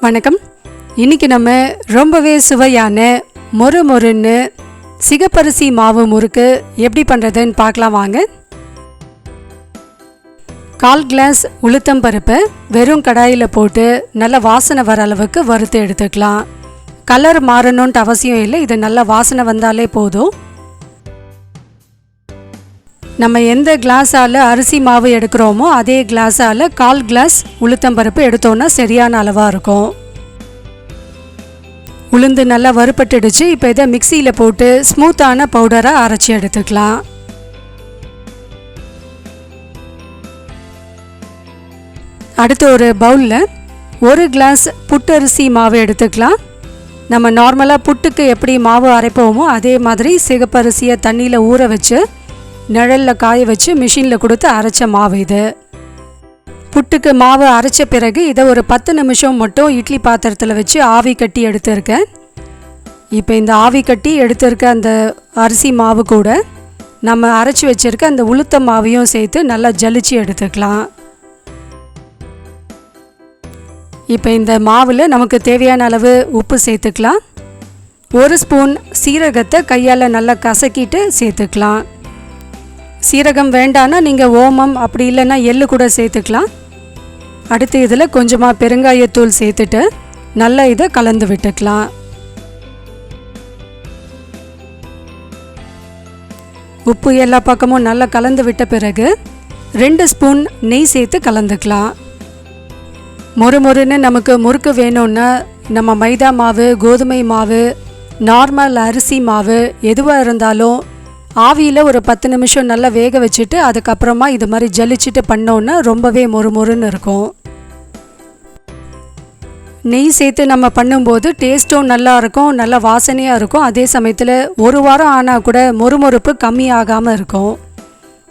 வணக்கம். இன்றைக்கி நம்ம ரொம்பவே சுவையான மொறுன்னு சிகப்பரிசி மாவு முறுக்கு எப்படி பண்ணுறதுன்னு பார்க்கலாம் வாங்க. 1/4 கிளாஸ் உளுத்தம் பருப்பை வெறும் கடாயில் போட்டு நல்ல வாசனை வர அளவுக்கு வறுத்து எடுத்துக்கலாம். கலர் மாறணுன்ட்டு அவசியம் இல்லை, இது நல்ல வாசனை வந்தாலே போதும். நம்ம எந்த கிளாஸால் அரிசி மாவு எடுக்கிறோமோ அதே கிளாஸால் 1/4 கிளாஸ் உளுத்தம்பருப்பு எடுத்தோன்னா சரியான அளவாக இருக்கும். உளுந்து நல்லா வறுபட்டுடுச்சு. இப்போ இதை மிக்சியில் போட்டு ஸ்மூத்தான பவுடராக அரைச்சி எடுத்துக்கலாம். அடுத்து ஒரு பவுலில் 1 கிளாஸ் புட்டரிசி மாவு எடுத்துக்கலாம். நம்ம நார்மலாக புட்டுக்கு எப்படி மாவு அரைப்போமோ அதே மாதிரி சிகப்பரிசியை தண்ணியில் ஊற வச்சு நிழலில் காய வச்சு மிஷினில் கொடுத்து அரைச்ச மாவு இது. புட்டுக்கு மாவு அரைச்ச பிறகு இதை ஒரு 10 நிமிஷம் மட்டும் இட்லி பாத்திரத்தில் வச்சு ஆவி கட்டி எடுத்துருக்கேன். இப்போ இந்த ஆவி கட்டி எடுத்துருக்க அந்த அரிசி மாவு கூட நம்ம அரைச்சி வச்சுருக்க அந்த உளுத்த மாவையும் சேர்த்து நல்லா ஜலிச்சு எடுத்துக்கலாம். இப்போ இந்த மாவில் நமக்கு தேவையான அளவு உப்பு சேர்த்துக்கலாம். 1 ஸ்பூன் சீரகத்தை கையால் நல்லா கசக்கிட்டு சேர்த்துக்கலாம். சீரகம் வேண்டான்னா நீங்கள் ஓமம் அப்படி இல்லைன்னா எள்ளு கூட சேர்த்துக்கலாம். அடுத்து இதில் கொஞ்சமாக பெருங்காயத்தூள் சேர்த்துட்டு நல்லா இதை கலந்து விட்டுக்கலாம். உப்பு எல்லா பக்கமும் நல்லா கலந்து விட்ட பிறகு 2 ஸ்பூன் நெய் சேர்த்து கலந்துக்கலாம். மொறுன்னு நமக்கு முறுக்கு வேணும்னா நம்ம மைதா மாவு, கோதுமை மாவு, நார்மல் அரிசி மாவு எதுவாக இருந்தாலும் ஆவியில் ஒரு 10 நிமிஷம் நல்லா வேக வச்சுட்டு அதுக்கப்புறமா இது மாதிரி ஜலிச்சுட்டு பண்ணோன்னா ரொம்பவே மொறுன்னு இருக்கும். நெய் சேர்த்து நம்ம பண்ணும்போது டேஸ்ட்டும் நல்லா இருக்கும், நல்லா வாசனையாக இருக்கும். அதே சமயத்தில் 1 வாரம் ஆனால் கூட மொறுப்பு கம்மியாகாமல் இருக்கும்.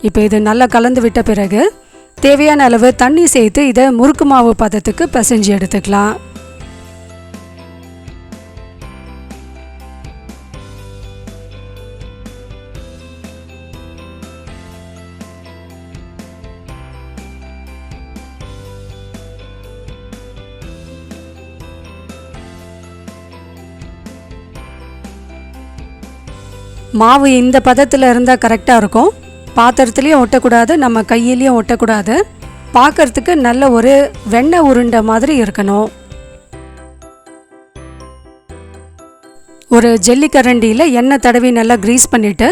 இப்போ இது நல்லா கலந்து விட்ட பிறகு தேவையான அளவு தண்ணி சேர்த்து இதை முறுக்கு மாவு பதத்துக்கு பிசைஞ்சு எடுத்துக்கலாம். மாவு இந்த பதத்தில் இருந்தால் கரெக்டாக இருக்கும். பாத்திரத்துலேயும் ஒட்டக்கூடாது, நம்ம கையிலையும் ஒட்டக்கூடாது. பார்க்கறதுக்கு நல்ல ஒரு வெண்ணெய் உருண்டை மாதிரி இருக்கணும். ஒரு ஜல்லிக்கரண்டியில் எண்ணெய் தடவி நல்லா க்ரீஸ் பண்ணிவிட்டு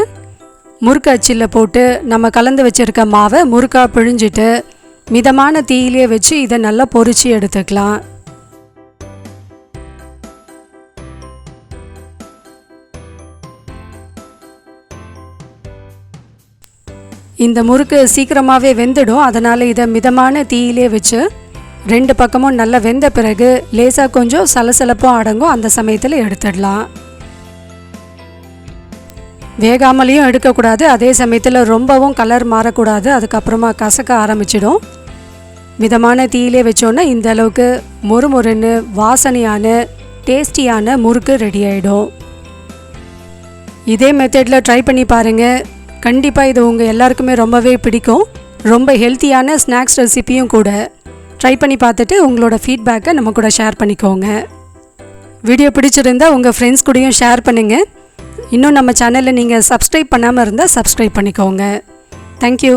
முறுக்கு அச்சில் போட்டு நம்ம கலந்து வச்சுருக்க மாவை முறுக்காக பிழிஞ்சிட்டு மிதமான தீயிலே வச்சு இதை நல்லா பொரிச்சு எடுத்துக்கலாம். இந்த முறுக்கு சீக்கிரமாகவே வெந்துடும். அதனால் இதை மிதமான தீயிலே வச்சு 2 பக்கமும் நல்லா வெந்த பிறகு லேசாக கொஞ்சம் சலசலப்பும் அடங்கும். அந்த சமயத்தில் எடுத்துடலாம். வேகாமலையும் எடுக்கக்கூடாது, அதே சமயத்தில் ரொம்பவும் கலர் மாறக்கூடாது, அதுக்கப்புறமா கசக்க ஆரம்பிச்சிடும். மிதமான தீயிலே வச்சோன்னா இந்த அளவுக்கு மொறுன்னு வாசனையான டேஸ்டியான முறுக்கு ரெடி ஆகிடும். இதே மெத்தடில் ட்ரை பண்ணி பாருங்கள். கண்டிப்பாக இது உங்கள் எல்லாருக்குமே ரொம்பவே பிடிக்கும். ரொம்ப ஹெல்த்தியான ஸ்நாக்ஸ் ரெசிப்பியும் கூட. ட்ரை பண்ணி பார்த்துட்டு உங்களோட ஃபீட்பேக்கை நம்ம கூட ஷேர் பண்ணிக்கோங்க. வீடியோ பிடிச்சிருந்தால் உங்கள் ஃப்ரெண்ட்ஸ் கூடயும் ஷேர் பண்ணுங்கள். இன்னும் நம்ம சேனலில் நீங்கள் சப்ஸ்கிரைப் பண்ணாமல் இருந்தால் சப்ஸ்கிரைப் பண்ணிக்கோங்க. தேங்க்யூ.